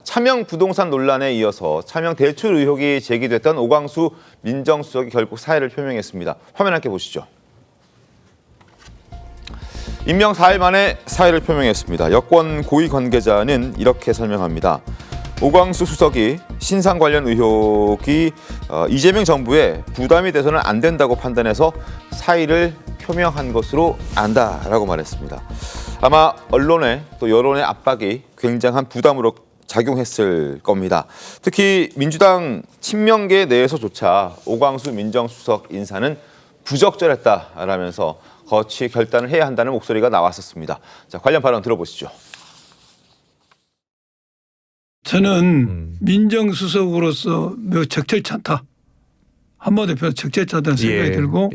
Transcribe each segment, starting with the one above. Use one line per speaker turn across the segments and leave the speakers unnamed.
차명 부동산 논란에 이어서 차명 대출 의혹이 제기됐던 오광수 민정수석이 결국 사의를 표명했습니다. 화면 함께 보시죠. 임명 4일 만에 사의를 표명했습니다. 여권 고위 관계자는 이렇게 설명합니다. 오광수 수석이 신상 관련 의혹이 이재명 정부에 부담이 돼서는 안 된다고 판단해서 사의를 표명한 것으로 안다라고 말했습니다. 아마 언론의 또 여론의 압박이 굉장한 부담으로 작용했을 겁니다. 특히 민주당 친명계 내에서조차 오광수 민정수석 인사는 부적절했다라면서 거취 결단을 해야 한다는 목소리가 나왔었습니다. 자, 관련 발언 들어보시죠.
저는 민정수석으로서 매우 적절치 않다. 한마디로 표현 적절치 않다는 생각이 들고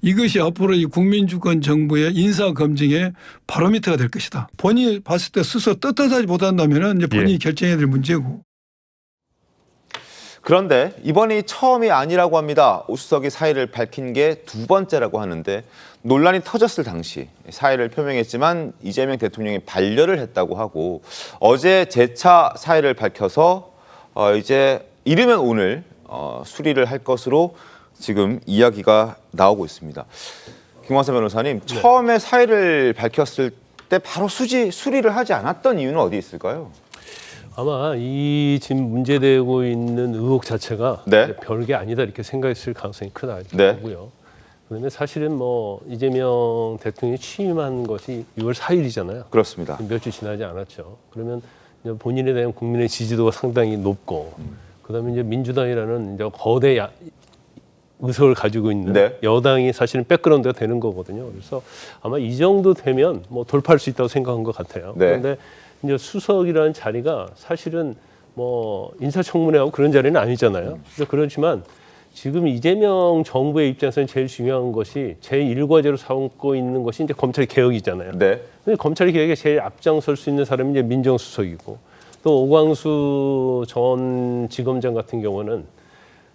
이것이 앞으로 이 국민주권 정부의 인사검증의 바로미터가 될 것이다. 본인이 봤을 때 스스로 떳떳하지 못한다면 이제 본인이 결정해야 될 문제고.
그런데 이번이 처음이 아니라고 합니다. 오 수석이 사의를 밝힌 게 두 번째라고 하는데 논란이 터졌을 당시 사의를 표명했지만 이재명 대통령이 반려를 했다고 하고 어제 재차 사의를 밝혀서 이제 이르면 오늘 수리를 할 것으로 지금 이야기가 나오고 있습니다. 김광삼 변호사님, 처음에 사의를 밝혔을 때 바로 수리를 하지 않았던 이유는 어디 있을까요?
아마 이 지금 문제되고 있는 의혹 자체가 별게 아니다 이렇게 생각했을 가능성이 크다 이렇게 보고요. 그다음에 사실은 뭐 이재명 대통령이 취임한 것이 6월 4일이잖아요.
그렇습니다.
몇 주 지나지 않았죠. 그러면 본인에 대한 국민의 지지도가 상당히 높고, 그다음에 이제 민주당이라는 이제 거대 의석을 가지고 있는 여당이 사실은 백그라운드가 되는 거거든요. 그래서 아마 이 정도 되면 뭐 돌파할 수 있다고 생각한 것 같아요. 그런데 이제 수석이라는 자리가 사실은 뭐 인사청문회하고 그런 자리는 아니잖아요. 그렇지만 지금 이재명 정부의 입장에서는 제일 중요한 것이 제1과제로 삼고 있는 것이 이제 검찰 개혁이잖아요. 근데 검찰 개혁에 제일 앞장설 수 있는 사람이 이제 민정수석이고, 또 오광수 전 지검장 같은 경우는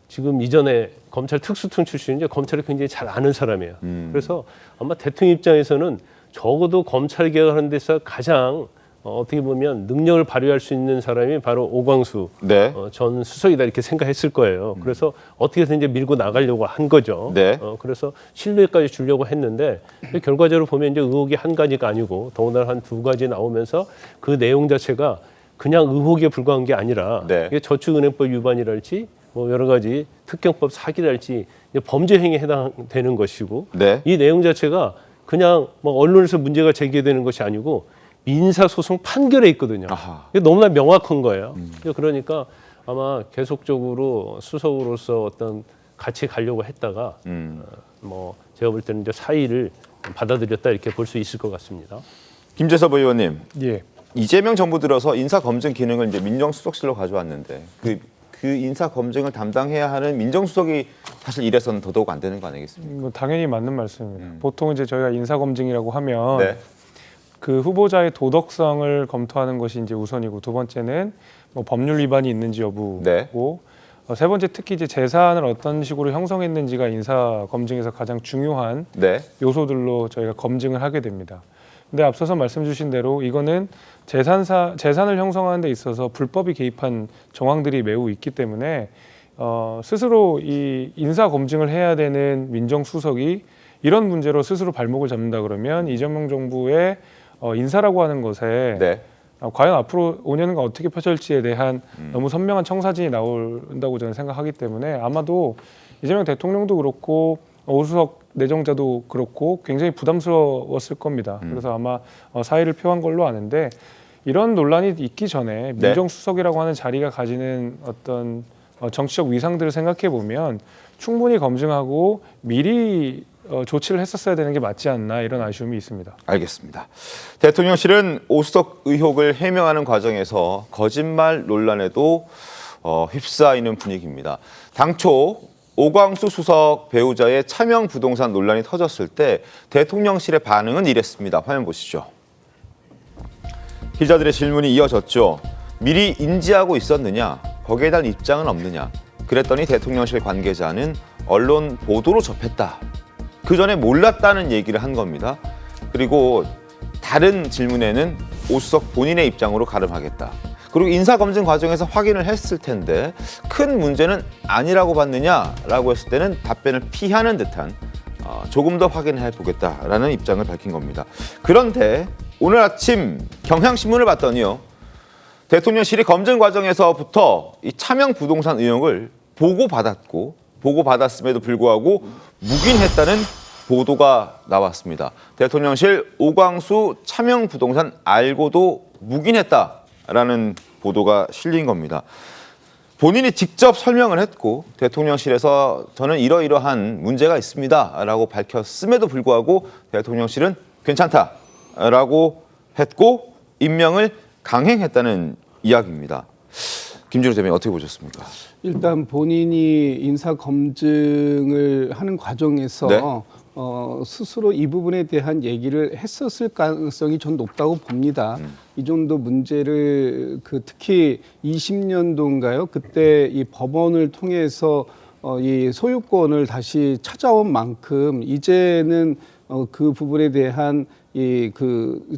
지금 이전에 검찰 특수팀 출신인데 검찰을 굉장히 잘 아는 사람이에요. 그래서 아마 대통령 입장에서는 적어도 검찰 개혁하는 데서 가장 어떻게 보면 능력을 발휘할 수 있는 사람이 바로 오광수 전 수석이다 이렇게 생각했을 거예요. 그래서 어떻게든 이제 밀고 나가려고 한 거죠. 그래서 신뢰까지 주려고 했는데 결과적으로 보면 이제 의혹이 한 가지가 아니고 더군다나 한 두 가지 나오면서 그 내용 자체가 그냥 의혹에 불과한 게 아니라 이게 저축은행법 위반이랄지 뭐 여러 가지 특경법 사기랄지 범죄 행위에 해당되는 것이고 이 내용 자체가 그냥 뭐 언론에서 문제가 제기되는 것이 아니고 민사소송 판결에 있거든요. 이게 너무나 명확한 거예요. 그러니까 아마 계속적으로 수석으로서 어떤 같이 가려고 했다가 뭐 제가 볼 때는 이제 사의를 받아들였다 이렇게 볼 수 있을 것 같습니다.
김재섭 의원님, 이재명 정부 들어서 인사검증 기능을 이제 민정수석실로 가져왔는데 그 인사검증을 담당해야 하는 민정수석이 사실 이래서는 더더욱 안 되는 거 아니겠습니까?
뭐 당연히 맞는 말씀입니다. 보통 이제 저희가 인사검증이라고 하면 그 후보자의 도덕성을 검토하는 것이 이제 우선이고, 두 번째는 뭐 법률 위반이 있는지 여부고, 세 번째 특히 이제 재산을 어떤 식으로 형성했는지가 인사 검증에서 가장 중요한 요소들로 저희가 검증을 하게 됩니다. 근데 앞서서 말씀 주신 대로 이거는 재산을 형성하는 데 있어서 불법이 개입한 정황들이 매우 있기 때문에 스스로 이 인사 검증을 해야 되는 민정수석이 이런 문제로 스스로 발목을 잡는다 그러면 이재명 정부의 인사라고 하는 것에 과연 앞으로 5년간 어떻게 펼쳐질지에 대한 너무 선명한 청사진이 나온다고 저는 생각하기 때문에 아마도 이재명 대통령도 그렇고 오수석 내정자도 그렇고 굉장히 부담스러웠을 겁니다. 그래서 아마 사의를 표한 걸로 아는데, 이런 논란이 있기 전에 민정수석이라고 하는 자리가 가지는 어떤 정치적 위상들을 생각해 보면 충분히 검증하고 미리 조치를 했었어야 되는 게 맞지 않나, 이런 아쉬움이 있습니다.
알겠습니다. 대통령실은 오수석 의혹을 해명하는 과정에서 거짓말 논란에도 휩싸이는 분위기입니다. 당초 오광수 수석 배우자의 차명 부동산 논란이 터졌을 때 대통령실의 반응은 이랬습니다. 화면 보시죠. 기자들의 질문이 이어졌죠. 미리 인지하고 있었느냐? 거기에 대한 입장은 없느냐? 그랬더니 대통령실 관계자는 언론 보도로 접했다. 그 전에 몰랐다는 얘기를 한 겁니다. 그리고 다른 질문에는 오 수석 본인의 입장으로 가름하겠다. 그리고 인사검증 과정에서 확인을 했을 텐데 큰 문제는 아니라고 봤느냐라고 했을 때는 답변을 피하는 듯한 조금 더 확인해 보겠다라는 입장을 밝힌 겁니다. 그런데 오늘 아침 경향신문을 봤더니요. 대통령실이 검증 과정에서부터 이 차명 부동산 의혹을 보고받았음에도 불구하고 묵인했다는 보도가 나왔습니다. 대통령실 오광수 차명 부동산 알고도 묵인했다라는 보도가 실린 겁니다. 본인이 직접 설명을 했고 대통령실에서 저는 이러이러한 문제가 있습니다라고 밝혔음에도 불구하고 대통령실은 괜찮다라고 했고 임명을 강행했다는 이야기입니다. 김준우 대변인 어떻게 보셨습니까?
일단 본인이 인사 검증을 하는 과정에서
네.
스스로 이 부분에 대한 얘기를 했었을 가능성이 전 높다고 봅니다. 이 정도 문제를 특히 20년도인가요? 그때 이 법원을 통해서 이 소유권을 다시 찾아온 만큼 이제는 그 부분에 대한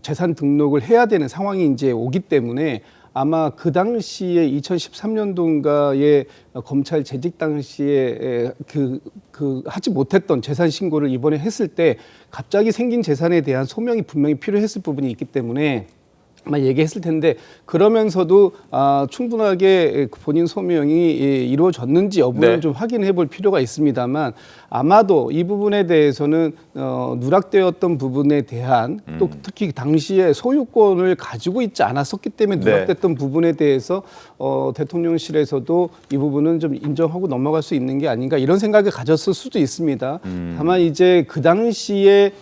재산 등록을 해야 되는 상황이 이제 오기 때문에 아마 그 당시에 2013년도인가에 검찰 재직 당시에 하지 못했던 재산 신고를 이번에 했을 때 갑자기 생긴 재산에 대한 소명이 분명히 필요했을 부분이 있기 때문에 아마 얘기했을 텐데 그러면서도 충분하게 본인 소명이 이루어졌는지 여부는
네.
좀 확인해 볼 필요가 있습니다만 아마도 이 부분에 대해서는 누락되었던 부분에 대한 또 특히 당시에 소유권을 가지고 있지 않았었기 때문에 누락됐던 부분에 대해서 대통령실에서도 이 부분은 좀 인정하고 넘어갈 수 있는 게 아닌가 이런 생각을 가졌을 수도 있습니다. 다만 이제 그 당시에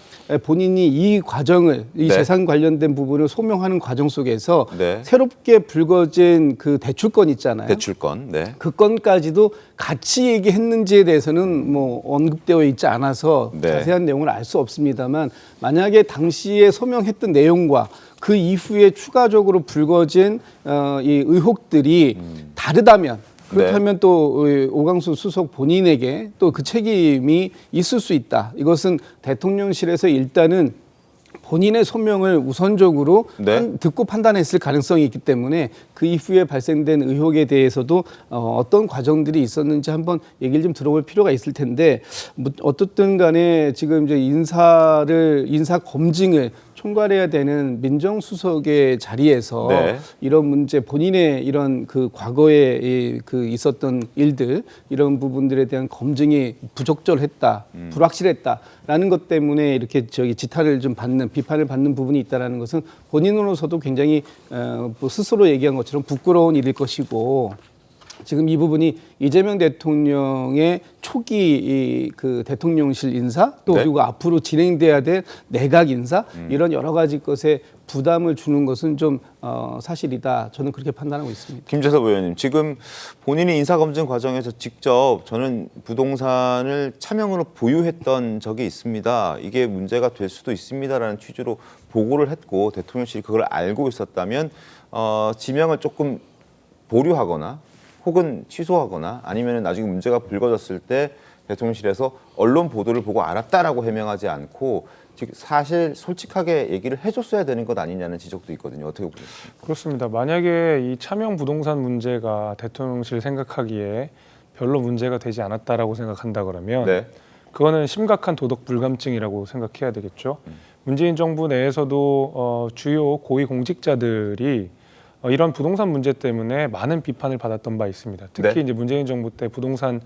본인이 이 과정을 이
네.
재산 관련된 부분을 소명하는 과정 속에서
네.
새롭게 불거진 그 대출권 있잖아요.
대출권. 네.
그 건까지도 같이 얘기했는지에 대해서는 뭐 언급되어 있지 않아서
네.
자세한 내용을 알 수 없습니다만 만약에 당시에 소명했던 내용과 그 이후에 추가적으로 불거진 이 의혹들이 다르다면 그렇다면 또 오광수 수석 본인에게 또 그 책임이 있을 수 있다. 이것은 대통령실에서 일단은 본인의 소명을 우선적으로
네.
듣고 판단했을 가능성이 있기 때문에 그 이후에 발생된 의혹에 대해서도 어떤 과정들이 있었는지 한번 얘기를 좀 들어볼 필요가 있을 텐데 뭐 어떻든 간에 지금 이제 인사 검증을 총괄해야 되는 민정수석의 자리에서
네.
이런 문제 본인의 이런 그 과거에 있었던 일들 이런 부분들에 대한 검증이 부적절했다, 불확실했다라는 것 때문에 이렇게 지탄을 좀 받는 비판을 받는 부분이 있다라는 것은 본인으로서도 굉장히 뭐 스스로 얘기한 것처럼 부끄러운 일일 것이고. 지금 이 부분이 이재명 대통령의 초기 그 대통령실 인사 또
네.
그리고 앞으로 진행돼야 될 내각 인사 이런 여러 가지 것에 부담을 주는 것은 좀 사실이다. 저는 그렇게 판단하고 있습니다.
김재섭 의원님, 지금 본인이 인사검증 과정에서 직접 저는 부동산을 차명으로 보유했던 적이 있습니다. 이게 문제가 될 수도 있습니다라는 취지로 보고를 했고 대통령실이 그걸 알고 있었다면 지명을 조금 보류하거나 혹은 취소하거나 아니면 나중에 문제가 불거졌을 때 대통령실에서 언론 보도를 보고 알았다라고 해명하지 않고 사실 솔직하게 얘기를 해줬어야 되는 것 아니냐는 지적도 있거든요. 어떻게 보십니까?
그렇습니다. 만약에 이 차명 부동산 문제가 대통령실 생각하기에 별로 문제가 되지 않았다라고 생각한다 그러면
네.
그거는 심각한 도덕 불감증이라고 생각해야 되겠죠. 문재인 정부 내에서도 주요 고위 공직자들이 이런 부동산 문제 때문에 많은 비판을 받았던 바 있습니다. 특히
네.
이제 문재인 정부 때 부동산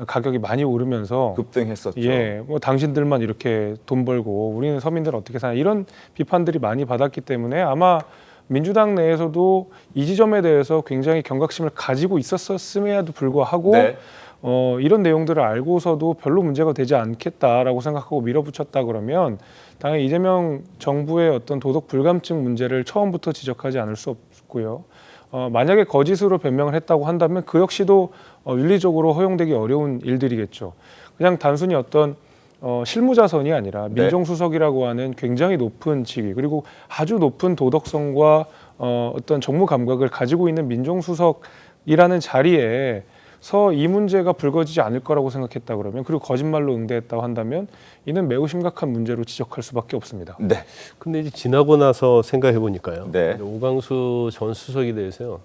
가격이 많이 오르면서
급등했었죠.
뭐 당신들만 이렇게 돈 벌고 우리는 서민들 어떻게 사냐 이런 비판들이 많이 받았기 때문에 아마 민주당 내에서도 이 지점에 대해서 굉장히 경각심을 가지고 있었음에도 불구하고
네.
이런 내용들을 알고서도 별로 문제가 되지 않겠다라고 생각하고 밀어붙였다 그러면 당연히 이재명 정부의 어떤 도덕 불감증 문제를 처음부터 지적하지 않을 수 없고요. 만약에 거짓으로 변명을 했다고 한다면 그 역시도 윤리적으로 허용되기 어려운 일들이겠죠. 그냥 단순히 어떤 실무자선이 아니라 민정수석이라고 하는 굉장히 높은 직위 그리고 아주 높은 도덕성과 어떤 정무 감각을 가지고 있는 민정수석이라는 자리에 이 문제가 불거지지 않을 거라고 생각했다 그러면 그리고 거짓말로 응대했다고 한다면 이는 매우 심각한 문제로 지적할 수밖에 없습니다.
네.
근데 이제 지나고 나서 생각해 보니까요.
네.
오광수 전 수석에 대해서요.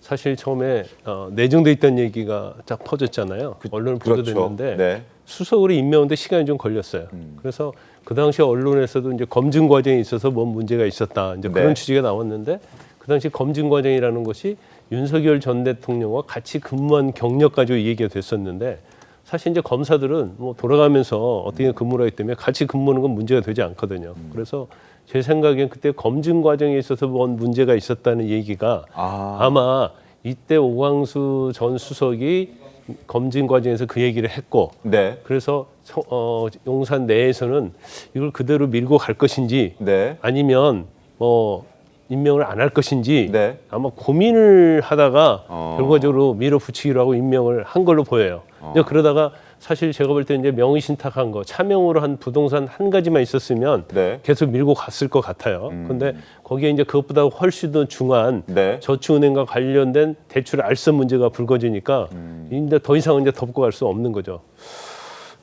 사실 처음에 내정돼 있다는 얘기가 쫙 퍼졌잖아요. 언론을 보도됐는데
네.
수석으로 임명하는데 시간이 좀 걸렸어요. 그래서 그 당시 언론에서도 이제 검증 과정에 있어서 뭔 문제가 있었다. 이제 그런 취지가 나왔는데 그 당시 검증 과정이라는 것이 윤석열 전 대통령과 같이 근무한 경력 가지고 얘기가 됐었는데 사실 이제 검사들은 뭐 돌아가면서 어떻게 근무를 하기 때문에 같이 근무하는 건 문제가 되지 않거든요. 그래서 제 생각엔 그때 검증 과정에 있어서 뭔 문제가 있었다는 얘기가 아마 이때 오광수 전 수석이 검증 과정에서 그 얘기를 했고
네.
그래서 용산 내에서는 이걸 그대로 밀고 갈 것인지
네.
아니면 뭐 임명을 안 할 것인지
네.
아마 고민을 하다가 결과적으로 밀어붙이기로 하고 임명을 한 걸로 보여요. 근데 그러다가 사실 제가 볼 때 이제 명의 신탁한 거 차명으로 한 부동산 한 가지만 있었으면
네.
계속 밀고 갔을 것 같아요. 근데 거기에 이제 그것보다 훨씬 더 중요한
네.
저축은행과 관련된 대출 알선 문제가 불거지니까 이제 더 이상 이제 덮고 갈 수 없는 거죠.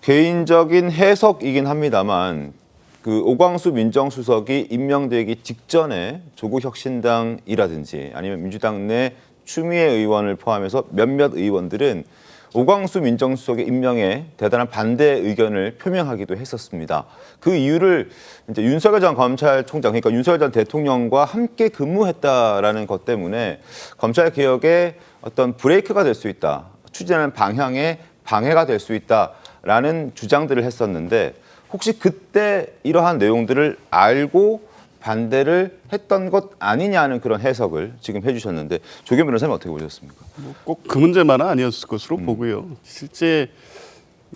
개인적인 해석이긴 합니다만 그 오광수 민정수석이 임명되기 직전에 조국혁신당이라든지 아니면 민주당 내 추미애 의원을 포함해서 몇몇 의원들은 오광수 민정수석의 임명에 대단한 반대 의견을 표명하기도 했었습니다. 그 이유를 이제 윤석열 전 검찰총장, 그러니까 윤석열 전 대통령과 함께 근무했다라는 것 때문에 검찰 개혁에 어떤 브레이크가 될 수 있다, 추진하는 방향에 방해가 될 수 있다라는 주장들을 했었는데 혹시 그때 이러한 내용들을 알고 반대를 했던 것 아니냐는 그런 해석을 지금 해주셨는데 조경 변호사님 어떻게 보셨습니까?
꼭 그 문제만은 아니었을 것으로 보고요. 실제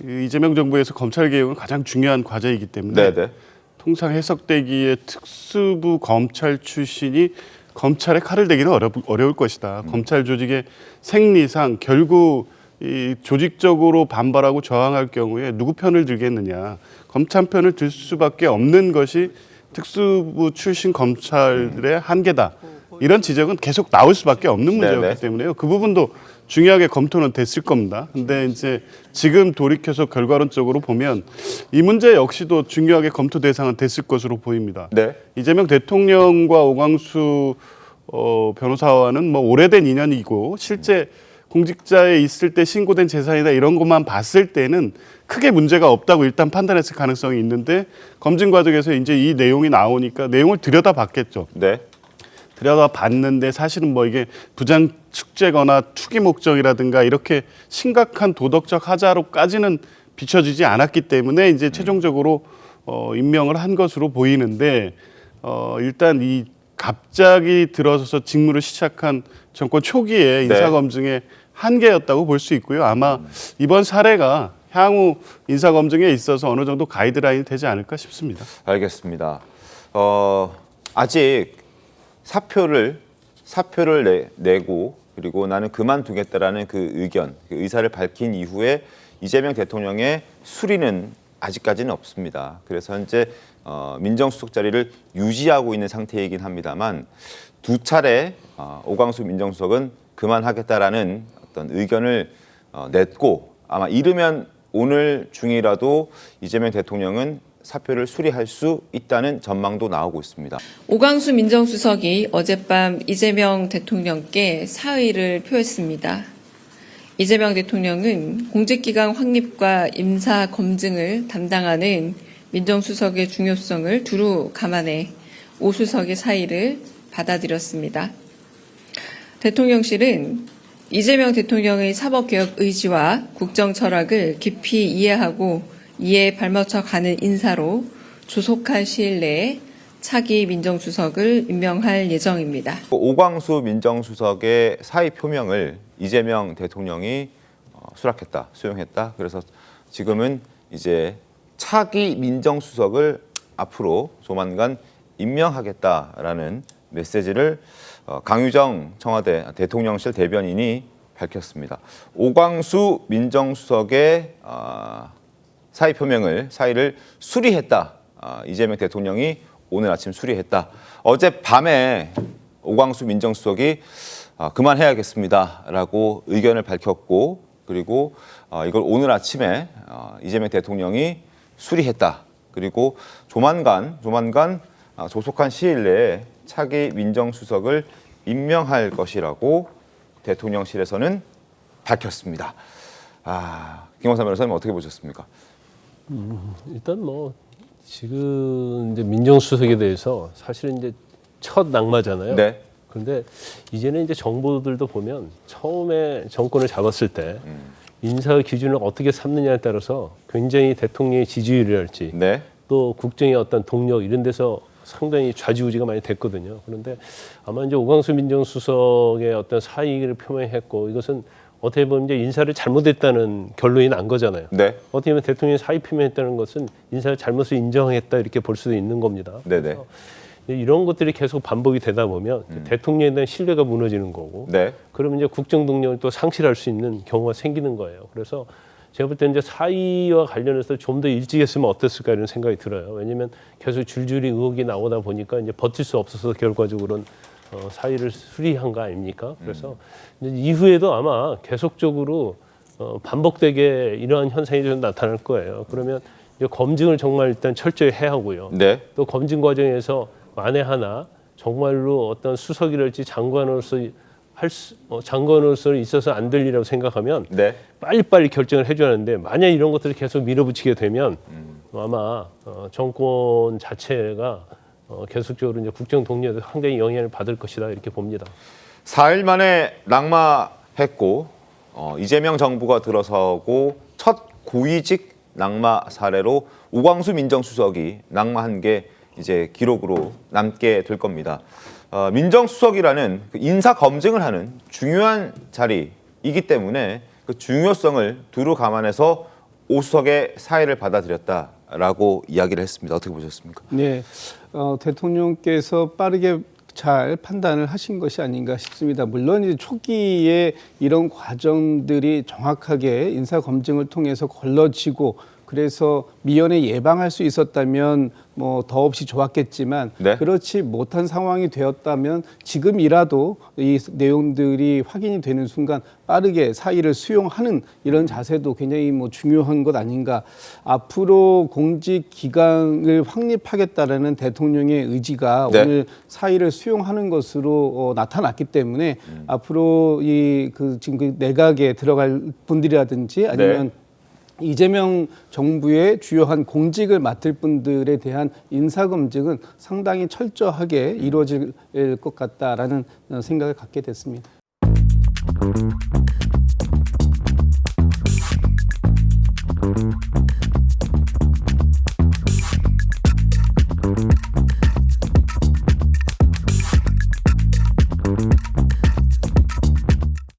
이재명 정부에서 검찰 개혁은 가장 중요한 과제이기 때문에
네네.
통상 해석되기에 특수부 검찰 출신이 검찰에 칼을 대기는 어려울 것이다. 검찰 조직의 생리상 결국 이 조직적으로 반발하고 저항할 경우에 누구 편을 들겠느냐. 검찰 편을 들 수밖에 없는 것이 특수부 출신 검찰의 한계다. 이런 지적은 계속 나올 수밖에 없는 문제였기
네네.
때문에요. 그 부분도 중요하게 검토는 됐을 겁니다. 근데 이제 지금 돌이켜서 결과론적으로 보면 이 문제 역시도 중요하게 검토 대상은 됐을 것으로 보입니다.
네.
이재명 대통령과 오광수 변호사와는 뭐 오래된 인연이고 실제 공직자에 있을 때 신고된 재산이나 이런 것만 봤을 때는 크게 문제가 없다고 일단 판단했을 가능성이 있는데 검증 과정에서 이제 이 내용이 나오니까 내용을 들여다봤겠죠.
네.
들여다봤는데 사실은 뭐 이게 부장 축제거나 투기 목적이라든가 이렇게 심각한 도덕적 하자로까지는 비춰지지 않았기 때문에 이제 최종적으로 임명을 한 것으로 보이는데 일단 이 갑자기 들어서서 직무를 시작한 정권 초기에 인사검증의 한계였다고 볼 수 있고요. 아마 이번 사례가 향후 인사검증에 있어서 어느 정도 가이드라인이 되지 않을까 싶습니다.
알겠습니다. 아직 사표를 내고 그리고 나는 그만두겠다라는 그 의견, 그 의사를 밝힌 이후에 이재명 대통령의 수리는 아직까지는 없습니다. 그래서 현재 민정수석 자리를 유지하고 있는 상태이긴 합니다만 두 차례 오광수 민정수석은 그만하겠다라는 어떤 의견을 냈고 아마 이르면 오늘 중이라도 이재명 대통령은 사표를 수리할 수 있다는 전망도 나오고 있습니다.
오광수 민정수석이 어젯밤 이재명 대통령께 사의를 표했습니다. 이재명 대통령은 공직기강 확립과 임사 검증을 담당하는 민정수석의 중요성을 두루 감안해 오 수석의 사의를 받아들였습니다. 대통령실은 이재명 대통령의 사법개혁 의지와 국정 철학을 깊이 이해하고 이에 발맞춰 가는 인사로 조속한 시일 내에 차기 민정수석을 임명할 예정입니다.
오광수 민정수석의 사의 표명을 이재명 대통령이 수용했다. 그래서 지금은 이제 차기 민정수석을 앞으로 조만간 임명하겠다라는 메시지를 강유정 청와대 대통령실 대변인이 밝혔습니다. 오광수 민정수석의 사의 사의를 수리했다. 이재명 대통령이 오늘 아침 수리했다. 어젯밤에 오광수 민정수석이 그만해야겠습니다라고 의견을 밝혔고 그리고 이걸 오늘 아침에 이재명 대통령이 수리했다. 그리고 조만간 조속한 시일 내에 차기 민정수석을 임명할 것이라고 대통령실에서는 밝혔습니다. 김광삼 변호사님 어떻게 보셨습니까?
일단 뭐 지금 이제 민정수석에 대해서 사실은 이제 첫 낙마잖아요.
네.
그런데 이제는 이제 정보들도 보면 처음에 정권을 잡았을 때 인사 기준을 어떻게 삼느냐에 따라서 굉장히 대통령의 지지율이랄지
네.
또 국정의 어떤 동력 이런 데서 상당히 좌지우지가 많이 됐거든요. 그런데 아마 이제 오광수 민정수석의 어떤 사의를 표명했고 이것은 어떻게 보면 이제 인사를 잘못했다는 결론이 난 거잖아요.
네.
어떻게 보면 대통령이 사의 표명했다는 것은 인사의 잘못을 인정했다 이렇게 볼 수도 있는 겁니다.
네네.
그래서 이런 것들이 계속 반복이 되다 보면 대통령에 대한 신뢰가 무너지는 거고,
네.
그러면 이제 국정 동력을 또 상실할 수 있는 경우가 생기는 거예요. 그래서 제가 볼 때 이제 사의와 관련해서 좀 더 일찍 했으면 어땠을까 이런 생각이 들어요. 왜냐하면 계속 줄줄이 의혹이 나오다 보니까 이제 버틸 수 없어서 결과적으로는 사의를 수리한 거 아닙니까? 그래서 이제 이후에도 아마 계속적으로 반복되게 이러한 현상이 좀 나타날 거예요. 그러면 이제 검증을 정말 일단 철저히 해야 하고요.
네.
또 검증 과정에서 만에 하나 정말로 어떤 수석이랄지 장관으로서 있어서 안 될 일이라고 생각하면
네.
빨리빨리 결정을 해줘야 하는데 만약 이런 것들을 계속 밀어붙이게 되면 아마 정권 자체가 계속적으로 이제 국정 동력에 상당히 영향을 받을 것이다 이렇게 봅니다.
4일 만에 낙마했고 이재명 정부가 들어서고 첫 고위직 낙마 사례로 우광수 민정수석이 낙마한 게 이제 기록으로 남게 될 겁니다. 민정수석이라는 그 인사 검증을 하는 중요한 자리이기 때문에 그 중요성을 두루 감안해서 오 수석의 사의를 받아들였다라고 이야기를 했습니다. 어떻게 보셨습니까?
네, 대통령께서 빠르게 잘 판단을 하신 것이 아닌가 싶습니다. 물론 이제 초기에 이런 과정들이 정확하게 인사 검증을 통해서 걸러지고 그래서 미연에 예방할 수 있었다면 뭐 더없이 좋았겠지만
네.
그렇지 못한 상황이 되었다면 지금이라도 이 내용들이 확인이 되는 순간 빠르게 사의를 수용하는 이런 자세도 굉장히 뭐 중요한 것 아닌가. 앞으로 공직 기강을 확립하겠다라는 대통령의 의지가
네.
오늘 사의를 수용하는 것으로 나타났기 때문에 앞으로 지금 그 내각에 들어갈 분들이라든지 아니면 이재명 정부의 주요한 공직을 맡을 분들에 대한 인사검증은 상당히 철저하게 이루어질 것 같다라는 생각을 갖게 됐습니다.